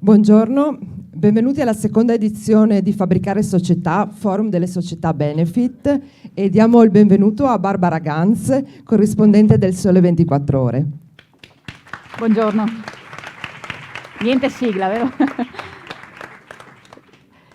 Buongiorno, benvenuti alla seconda edizione di Fabbricare Società, Forum delle Società Benefit, e diamo il benvenuto a Barbara Ganz, corrispondente del Sole 24 Ore. Buongiorno. Niente sigla, vero?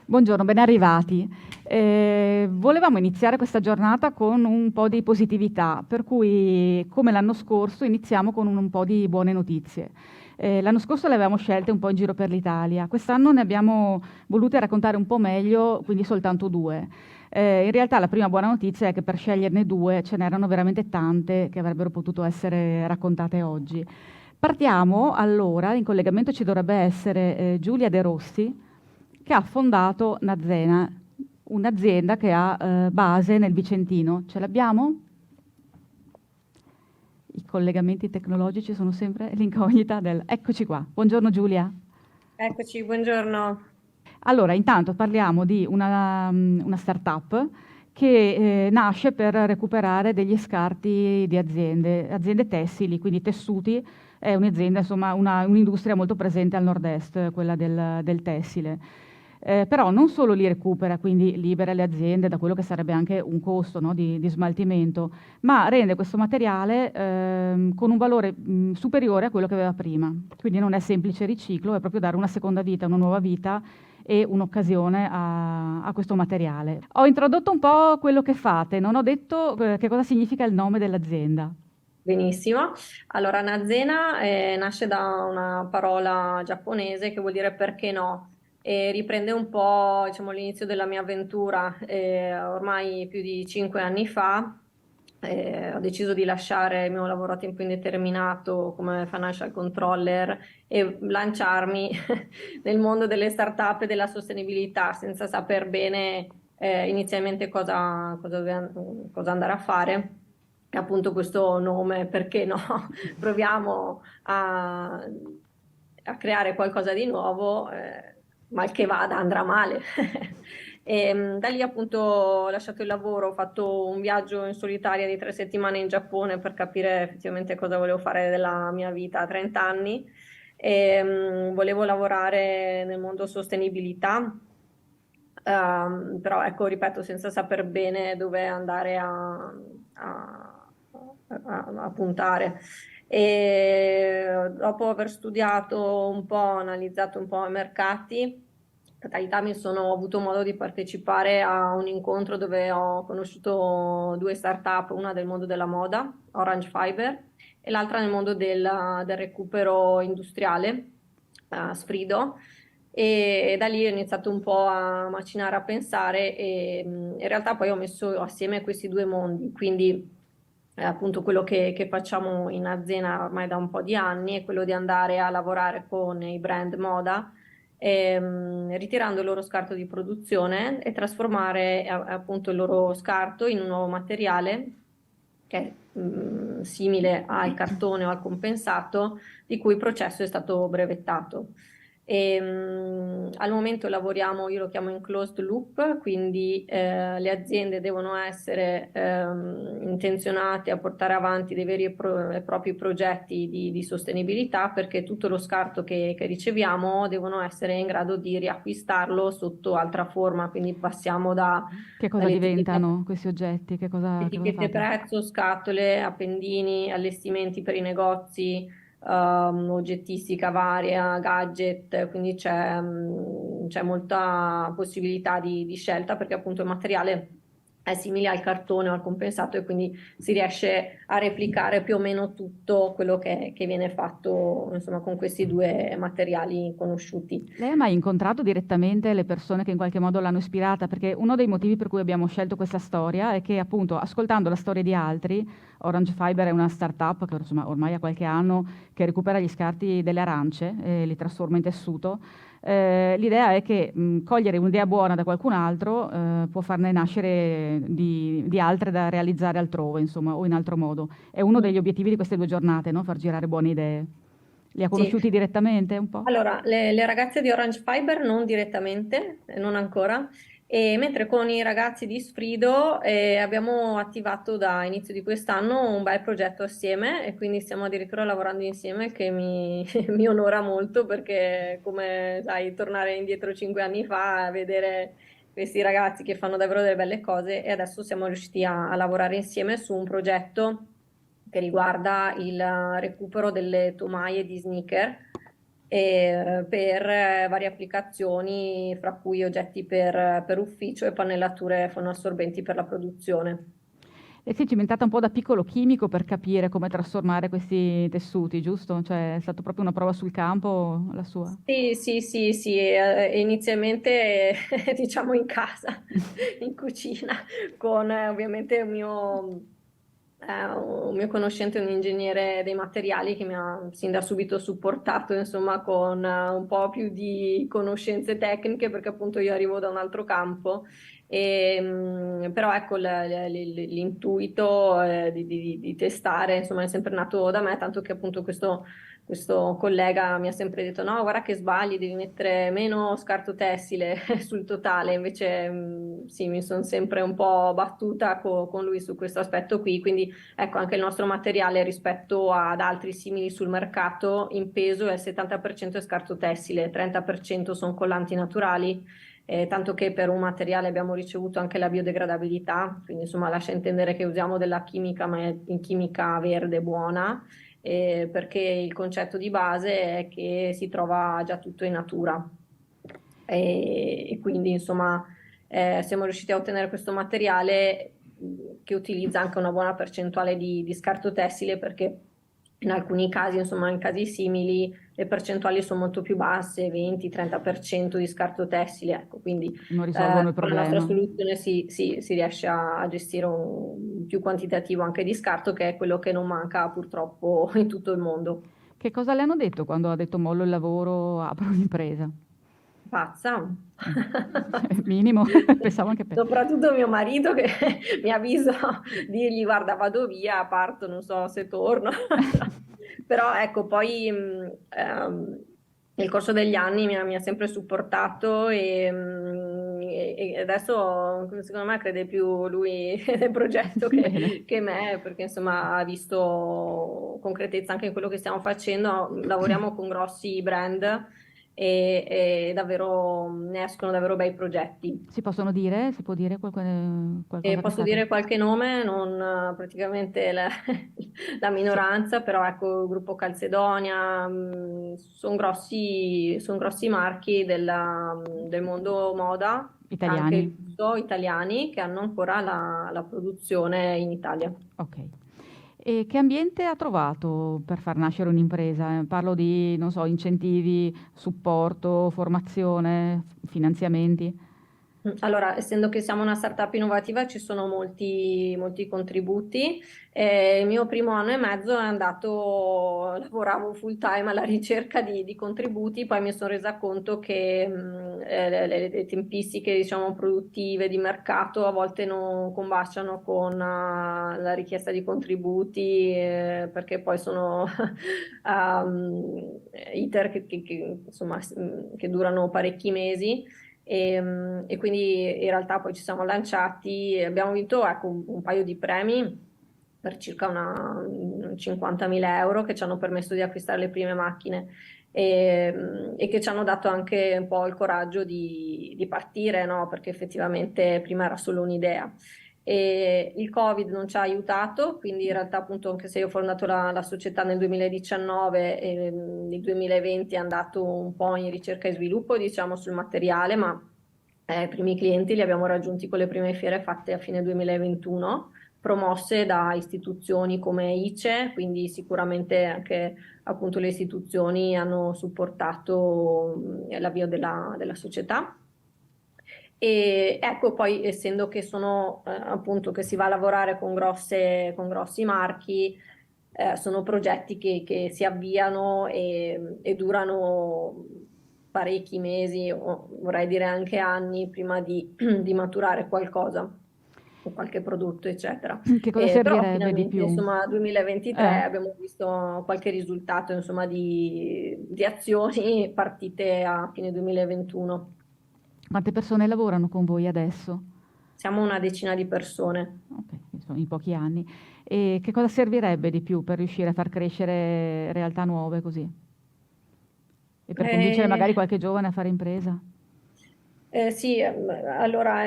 Buongiorno, ben arrivati. Volevamo iniziare questa giornata con un po' di positività, per cui, come l'anno scorso, iniziamo con un po' di buone notizie. L'anno scorso le avevamo scelte un po' in giro per l'Italia, quest'anno ne abbiamo volute raccontare un po' meglio, quindi soltanto due. In realtà la prima buona notizia è che per sceglierne due ce n'erano veramente tante che avrebbero potuto essere raccontate oggi. Partiamo allora, in collegamento ci dovrebbe essere Giulia De Rossi, che ha fondato Nazena, un'azienda che ha base nel Vicentino. Ce l'abbiamo? I collegamenti tecnologici sono sempre l'incognita del... Eccoci qua. Buongiorno Giulia. Eccoci, buongiorno. Allora, intanto parliamo di una startup che nasce per recuperare degli scarti di aziende tessili, quindi tessuti. È un'azienda, insomma, un'industria molto presente al nord-est, quella del tessile. Però non solo li recupera, quindi libera le aziende da quello che sarebbe anche un costo, no, di smaltimento, ma rende questo materiale con un valore superiore a quello che aveva prima. Quindi non è semplice riciclo, è proprio dare una seconda vita, una nuova vita e un'occasione a questo materiale. Ho introdotto un po' quello che fate, non ho detto che cosa significa il nome dell'azienda. Benissimo. Allora, Nazena nasce da una parola giapponese che vuol dire perché no, e riprende un po', diciamo, l'inizio della mia avventura. Ormai più di 5 anni fa ho deciso di lasciare il mio lavoro a tempo indeterminato come financial controller e lanciarmi nel mondo delle startup e della sostenibilità senza saper bene inizialmente cosa andare a fare. E appunto questo nome, perché no? Proviamo a creare qualcosa di nuovo, mal che vada, andrà male. E da lì appunto ho lasciato il lavoro, ho fatto un viaggio in solitaria di 3 settimane in Giappone per capire effettivamente cosa volevo fare della mia vita a 30 anni. Volevo lavorare nel mondo sostenibilità, però ecco, ripeto, senza saper bene dove andare a puntare. E dopo aver studiato un po', analizzato un po' i mercati, in realtà ho avuto modo di partecipare a un incontro dove ho conosciuto 2 startup, una del mondo della moda, Orange Fiber, e l'altra nel mondo del recupero industriale, Sfrido. E da lì ho iniziato un po' a macinare, a pensare, e in realtà poi ho messo assieme questi 2 mondi, quindi appunto quello che facciamo in azienda ormai da un po' di anni è quello di andare a lavorare con i brand moda, ritirando il loro scarto di produzione e trasformare appunto il loro scarto in un nuovo materiale che è simile al cartone o al compensato, di cui il processo è stato brevettato. Al momento lavoriamo, io lo chiamo in closed loop, quindi le aziende devono essere intenzionate a portare avanti dei veri e propri progetti di sostenibilità, perché tutto lo scarto che riceviamo devono essere in grado di riacquistarlo sotto altra forma, quindi passiamo da... Che cosa diventano questi oggetti? Che cosa Etichette prezzo, scatole, appendini, allestimenti per i negozi, oggettistica varia, gadget, quindi c'è molta possibilità di scelta, perché appunto il materiale è simile al cartone o al compensato e quindi si riesce a replicare più o meno tutto quello che viene fatto, insomma, con questi 2 materiali conosciuti. Lei ha mai incontrato direttamente le persone che in qualche modo l'hanno ispirata? Perché uno dei motivi per cui abbiamo scelto questa storia è che, appunto, ascoltando la storia di altri, Orange Fiber è una startup che, insomma, ormai ha qualche anno, che recupera gli scarti delle arance e li trasforma in tessuto. L'idea è che cogliere un'idea buona da qualcun altro può farne nascere di altre da realizzare altrove, insomma, o in altro modo. È uno degli obiettivi di queste 2 giornate, no? Far girare buone idee. Li ha conosciuti direttamente un po'? Allora, le ragazze di Orange Fiber non direttamente, non ancora. E mentre con i ragazzi di Sfrido abbiamo attivato da inizio di quest'anno un bel progetto assieme e quindi stiamo addirittura lavorando insieme, che mi onora molto perché, come sai, tornare indietro 5 anni fa, vedere questi ragazzi che fanno davvero delle belle cose, e adesso siamo riusciti a lavorare insieme su un progetto che riguarda il recupero delle tomaie di sneaker per varie applicazioni, fra cui oggetti per ufficio e pannellature fonoassorbenti per la produzione. E sei cimentata un po' da piccolo chimico per capire come trasformare questi tessuti, giusto? Cioè è stata proprio una prova sul campo la sua. Sì, sì, sì, sì, inizialmente diciamo in casa, in cucina, con ovviamente un mio conoscente, un ingegnere dei materiali che mi ha sin da subito supportato, insomma, con un po' più di conoscenze tecniche, perché appunto io arrivo da un altro campo. Però ecco, l'intuito di testare, insomma, è sempre nato da me, tanto che appunto questo collega mi ha sempre detto: no, guarda che sbagli, devi mettere meno scarto tessile sul totale. Invece, sì, mi sono sempre un po' battuta con lui su questo aspetto qui. Quindi, ecco, anche il nostro materiale rispetto ad altri simili sul mercato in peso è il 70% è scarto tessile, 30% sono collanti naturali. Tanto che per un materiale abbiamo ricevuto anche la biodegradabilità, quindi insomma lascia intendere che usiamo della chimica, ma è in chimica verde buona, perché il concetto di base è che si trova già tutto in natura. E quindi insomma siamo riusciti a ottenere questo materiale che utilizza anche una buona percentuale di scarto tessile, perché in alcuni casi, insomma in casi simili, le percentuali sono molto più basse, 20-30% di scarto tessile. Ecco, quindi Non risolvono il con la nostra problema. soluzione si riesce a gestire un più quantitativo anche di scarto, che è quello che non manca purtroppo in tutto il mondo. Che cosa le hanno detto quando ha detto mollo il lavoro, apro un'impresa? Pazza. Minimo, pensavo anche peggio. Soprattutto mio marito che mi avvisa dirgli: guarda, vado via, parto, non so se torno. Però ecco, poi nel corso degli anni mi ha sempre supportato e adesso secondo me crede più lui nel progetto Bene. che me, perché insomma ha visto concretezza anche in quello che stiamo facendo. Lavoriamo con grossi brand e davvero ne escono davvero bei progetti. Si possono dire? Si può dire E qualcosa che posso state... dire qualche nome, non praticamente la Sì, minoranza, però ecco, il gruppo Calzedonia, son grossi marchi del mondo moda, anche italiani. il lusso, italiani, che hanno ancora la produzione in Italia. Ok. E che ambiente ha trovato per far nascere un'impresa? Parlo di, non so, incentivi, supporto, formazione, finanziamenti. Allora, essendo che siamo una startup innovativa, ci sono molti contributi. Il mio primo anno e mezzo è andato, lavoravo full time alla ricerca di contributi, poi mi sono resa conto che le tempistiche, diciamo, produttive di mercato a volte non combaciano con la richiesta di contributi, perché poi sono iter insomma, che durano parecchi mesi. E quindi in realtà poi ci siamo lanciati, abbiamo vinto ecco, un paio di premi per circa 50.000 euro, che ci hanno permesso di acquistare le prime macchine e che ci hanno dato anche un po' il coraggio di partire, no? Perché effettivamente prima era solo un'idea. E il Covid non ci ha aiutato, quindi in realtà appunto anche se io ho fondato la società nel 2019, il 2020 è andato un po' in ricerca e sviluppo, diciamo, sul materiale, ma i primi clienti li abbiamo raggiunti con le prime fiere fatte a fine 2021, promosse da istituzioni come ICE, quindi sicuramente anche appunto le istituzioni hanno supportato l'avvio della società. E ecco, poi essendo che sono appunto che si va a lavorare con grossi marchi, sono progetti che si avviano e durano parecchi mesi, o vorrei dire anche anni, prima di maturare qualcosa, o qualche prodotto, eccetera. Che cosa Però servirebbe di finalmente, più? insomma, 2023 abbiamo visto qualche risultato, insomma, di azioni partite a fine 2021. Quante persone lavorano con voi adesso? Siamo una decina di persone. Ok, insomma, in pochi anni. E che cosa servirebbe di più per riuscire a far crescere realtà nuove così? E per convincere Eh, magari qualche giovane a fare impresa? Sì, allora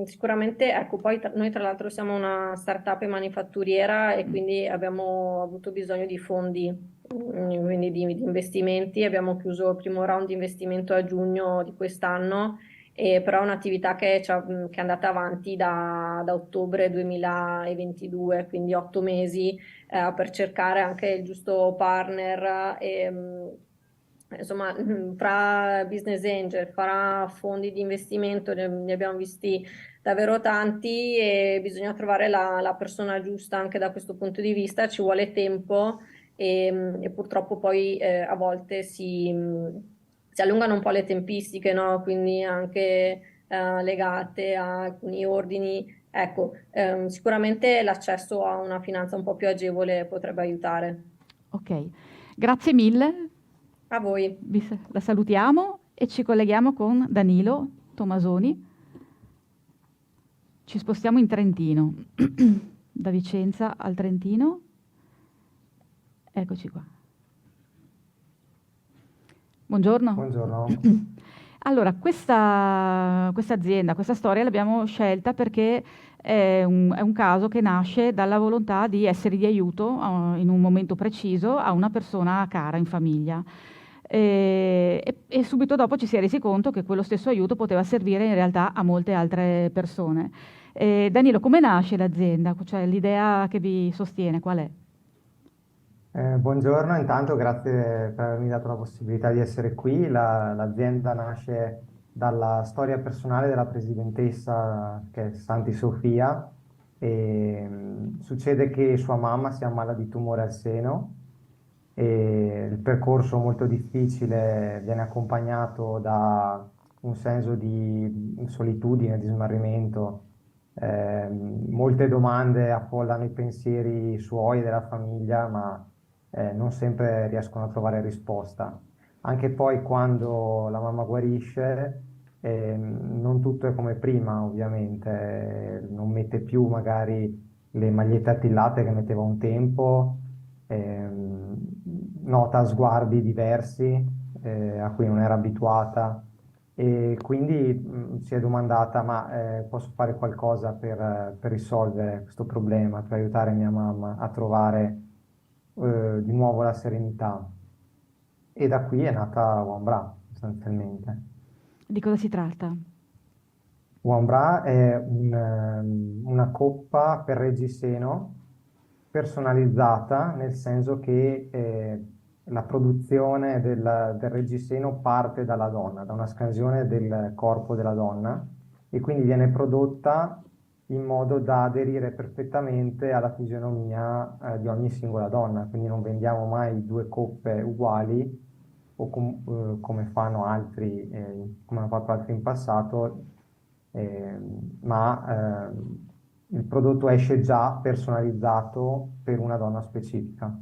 sicuramente, ecco, poi noi tra l'altro siamo una startup manifatturiera e Mm. quindi abbiamo avuto bisogno di fondi, quindi di investimenti. Abbiamo chiuso il primo round di investimento a giugno di quest'anno, però è un'attività che è andata avanti da ottobre 2022, quindi 8 mesi per cercare anche il giusto partner insomma, fra business angel, fra fondi di investimento, ne abbiamo visti davvero tanti e bisogna trovare la persona giusta anche da questo punto di vista, ci vuole tempo e purtroppo poi a volte si allungano un po' le tempistiche, no? Quindi anche legate a alcuni ordini. Ecco, sicuramente l'accesso a una finanza un po' più agevole potrebbe aiutare. Ok, grazie mille. A voi. La salutiamo e ci colleghiamo con Danilo Tomasoni. Ci spostiamo in Trentino, da Vicenza al Trentino. Eccoci qua. Buongiorno. Buongiorno. Allora, questa azienda, questa storia l'abbiamo scelta perché è un caso che nasce dalla volontà di essere di aiuto in un momento preciso a una persona cara in famiglia. E subito dopo ci si è resi conto che quello stesso aiuto poteva servire in realtà a molte altre persone. Danilo, come nasce l'azienda? Cioè l'idea che vi sostiene, qual è? Buongiorno, intanto grazie per avermi dato la possibilità di essere qui. L'azienda nasce dalla storia personale della presidentessa, che è Santi Sofia, e succede che sua mamma si ammala di tumore al seno e il percorso molto difficile viene accompagnato da un senso di solitudine, di smarrimento. Molte domande affollano i pensieri suoi e della famiglia, ma non sempre riescono a trovare risposta. Anche poi quando la mamma guarisce, non tutto è come prima, ovviamente, non mette più magari le magliette attillate che metteva un tempo, nota sguardi diversi a cui non era abituata e quindi si è domandata, ma posso fare qualcosa per risolvere questo problema, per aiutare mia mamma a trovare di nuovo la serenità. E da qui è nata Wambra, sostanzialmente. Di cosa si tratta? Wambra è una coppa per reggiseno personalizzata, nel senso che la produzione del reggiseno parte dalla donna, da una scansione del corpo della donna e quindi viene prodotta in modo da aderire perfettamente alla fisionomia di ogni singola donna. Quindi non vendiamo mai due coppe uguali o come fanno altri, come hanno fatto altri in passato, ma il prodotto esce già personalizzato per una donna specifica.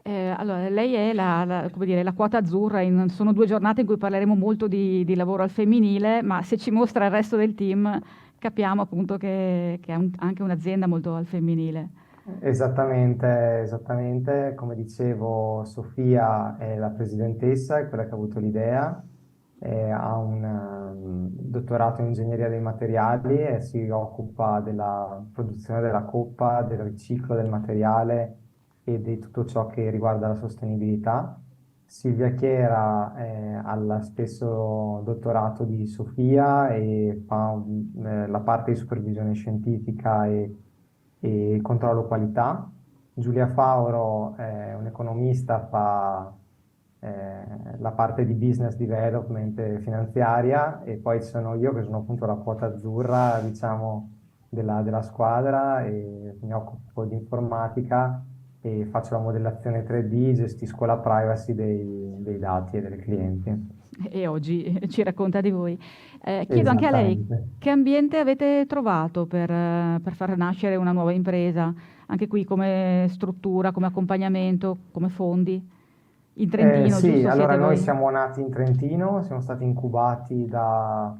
Allora, lei è come dire, la quota azzurra, sono 2 giornate in cui parleremo molto di lavoro al femminile, ma se ci mostra il resto del team capiamo appunto che è anche un'azienda molto al femminile. Esattamente, esattamente, come dicevo, Sofia è la presidentessa, è quella che ha avuto l'idea, ha un dottorato in ingegneria dei materiali e si occupa della produzione della coppa, del riciclo del materiale e di tutto ciò che riguarda la sostenibilità. Silvia Chiera ha lo stesso dottorato di Sofia e fa la parte di supervisione scientifica e controllo qualità. Giulia Fauro è un economista, fa la parte di business development e finanziaria e poi ci sono io che sono appunto la quota azzurra, diciamo, della squadra e mi occupo di informatica e faccio la modellazione 3D, gestisco la privacy dei dati e dei clienti. E oggi ci racconta di voi. Chiedo anche a lei Esattamente. che ambiente avete trovato per far nascere una nuova impresa, anche qui come struttura, come accompagnamento, come fondi? In Trentino, Sì, giusto? allora Siete noi voi? siamo nati in Trentino, siamo stati incubati da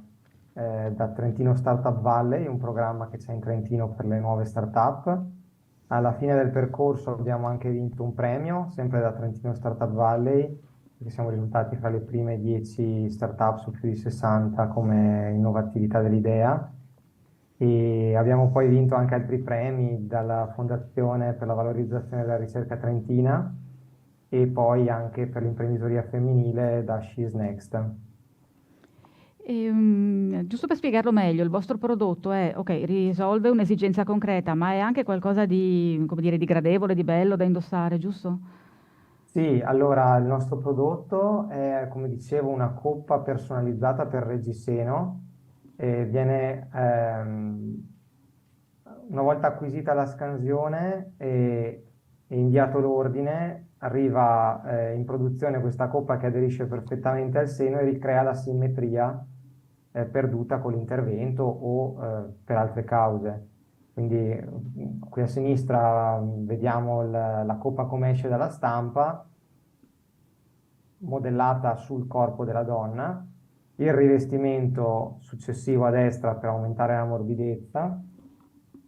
Trentino Startup Valley, un programma che c'è in Trentino per le nuove startup. Alla fine del percorso abbiamo anche vinto un premio, sempre da Trentino Startup Valley, perché siamo risultati fra le prime 10 startup su più di 60 come innovatività dell'idea. E abbiamo poi vinto anche altri premi dalla Fondazione per la valorizzazione della ricerca trentina e poi anche per l'imprenditoria femminile da She's Next. Giusto per spiegarlo meglio, il vostro prodotto è, ok, risolve un'esigenza concreta, ma è anche qualcosa di, come dire, di gradevole, di bello da indossare, giusto? Sì, allora il nostro prodotto è, come dicevo, una coppa personalizzata per Reggiseno. Viene, una volta acquisita la scansione e inviato l'ordine, arriva in produzione questa coppa che aderisce perfettamente al seno e ricrea la simmetria perduta con l'intervento o per altre cause. Quindi qui a sinistra vediamo la coppa come esce dalla stampa, modellata sul corpo della donna, il rivestimento successivo a destra per aumentare la morbidezza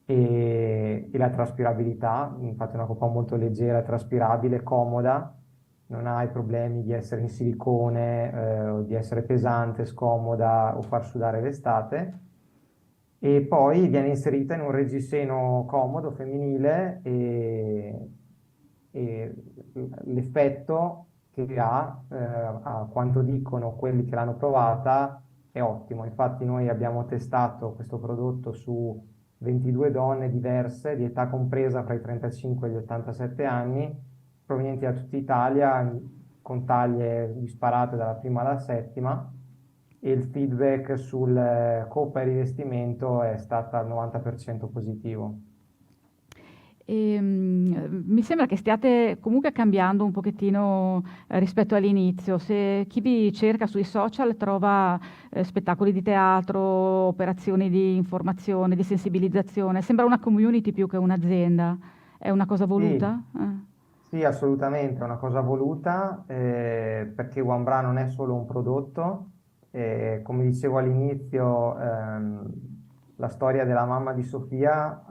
e la traspirabilità. Infatti è una coppa molto leggera, traspirabile, comoda, non ha i problemi di essere in silicone o di essere pesante, scomoda o far sudare l'estate. E poi viene inserita in un reggiseno comodo, femminile, e l'effetto che ha, a quanto dicono quelli che l'hanno provata, è ottimo. Infatti noi abbiamo testato questo prodotto su 22 donne diverse, di età compresa fra i 35 e gli 87 anni, provenienti da tutta Italia, con taglie disparate dalla prima alla settima, e il feedback sul coppa e rivestimento è stato al 90% positivo. Mi sembra che stiate comunque cambiando un pochettino rispetto all'inizio. Se chi vi cerca sui social trova spettacoli di teatro, operazioni di informazione, di sensibilizzazione, sembra una community più che un'azienda. È una cosa Sì, voluta? sì, assolutamente, è una cosa voluta, perché One non è solo un prodotto. Come dicevo all'inizio, la storia della mamma di Sofia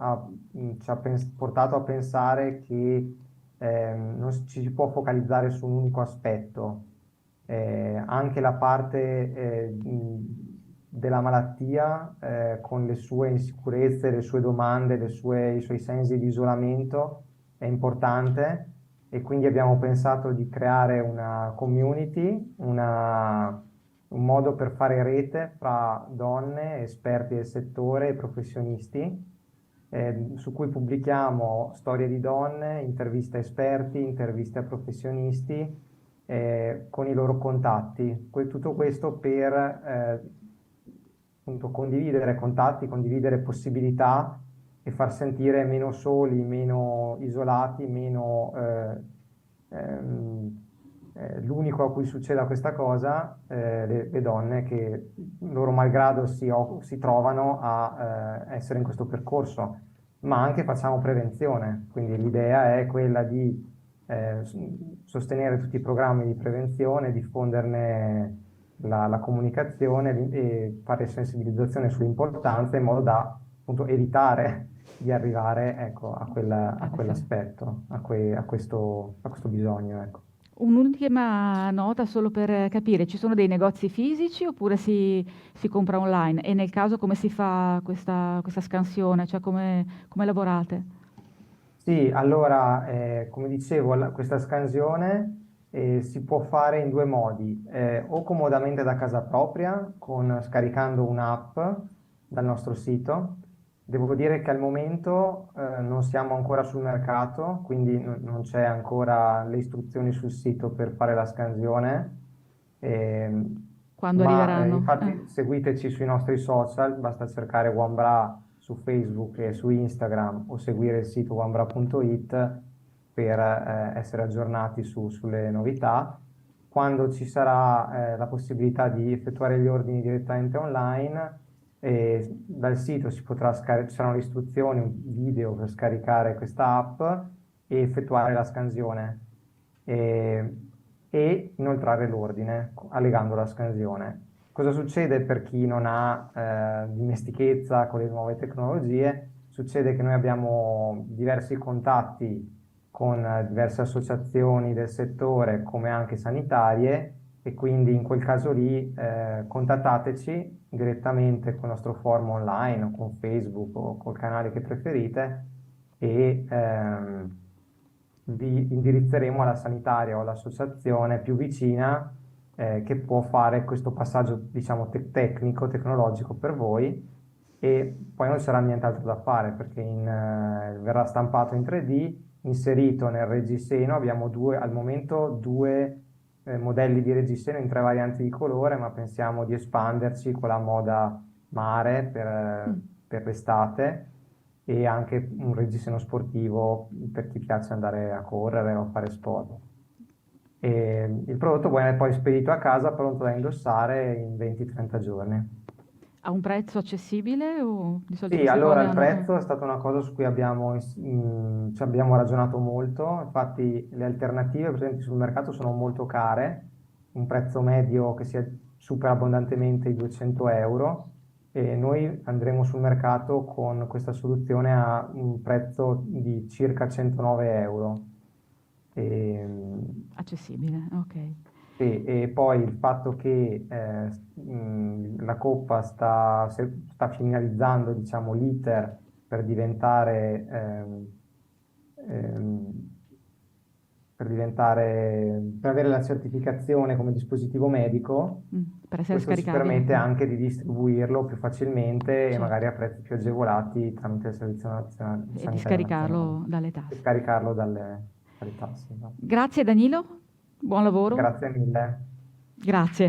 ci ha portato a pensare che non ci si può focalizzare su un unico aspetto. Anche la parte della malattia, con le sue insicurezze, le sue domande, i suoi sensi di isolamento, è importante, e quindi abbiamo pensato di creare una community, un modo per fare rete fra donne, esperti del settore e professionisti, su cui pubblichiamo storie di donne, interviste a esperti, interviste a professionisti, con i loro contatti. Tutto questo per appunto condividere contatti, condividere possibilità e far sentire meno soli, meno isolati, meno l'unico a cui succeda questa cosa, le donne che loro malgrado si trovano a essere in questo percorso, ma anche facciamo prevenzione. Quindi l'idea è quella di sostenere tutti i programmi di prevenzione, diffonderne la comunicazione e fare sensibilizzazione sull'importanza in modo da appunto evitare di arrivare, ecco, a Sì. quell'aspetto, a questo bisogno, ecco. Un'ultima nota solo per capire, ci sono dei negozi fisici oppure si compra online? E nel caso come si fa questa scansione? Cioè come lavorate? Sì, allora, come dicevo, questa scansione si può fare in due modi: o comodamente da casa propria, scaricando un'app dal nostro sito. Devo dire che al momento non siamo ancora sul mercato, quindi non c'è ancora le istruzioni sul sito per fare la scansione. Quando Ma arriveranno? infatti seguiteci sui nostri social, basta cercare OneBra su Facebook e su Instagram o seguire il sito onebra.it per essere aggiornati sulle novità. Quando ci sarà la possibilità di effettuare gli ordini direttamente online, dal sito ci saranno le istruzioni, un video per scaricare questa app e effettuare la scansione. E e inoltrare l'ordine allegando la scansione. Cosa succede per chi non ha dimestichezza con le nuove tecnologie? Succede che noi abbiamo diversi contatti con diverse associazioni del settore, come anche sanitarie, e quindi in quel caso lì contattateci direttamente con il nostro forum online o con Facebook o col canale che preferite e vi indirizzeremo alla sanitaria o all'associazione più vicina che può fare questo passaggio, diciamo, tecnico, tecnologico per voi, e poi non sarà nient'altro da fare perché verrà stampato in 3D, inserito nel reggiseno. Abbiamo al momento due modelli di reggiseno in 3 varianti di colore, ma pensiamo di espanderci con la moda mare per l'estate, e anche un reggiseno sportivo per chi piace andare a correre o fare sport. E il prodotto viene poi spedito a casa pronto da indossare in 20-30 giorni. Ha un prezzo accessibile o di solito Sì, queste allora cose il hanno... prezzo è stata una cosa su cui ci abbiamo ragionato molto. Infatti le alternative presenti sul mercato sono molto care, un prezzo medio che supera abbondantemente i 200 euro, e noi andremo sul mercato con questa soluzione a un prezzo di circa 109 euro. E, Accessibile, ok. sì, e poi il fatto che la Coppa sta finalizzando, diciamo, l'iter per ehm, per avere la certificazione come dispositivo medico, Per essere questo ci scaricabile. permette anche di distribuirlo più facilmente e Certo. magari a prezzi più agevolati tramite il Servizio Nazionale E di Sanitario scaricarlo Nazionale. dalle E tasse. scaricarlo dalle tasse. No? Grazie Danilo, buon lavoro. Grazie mille. Grazie.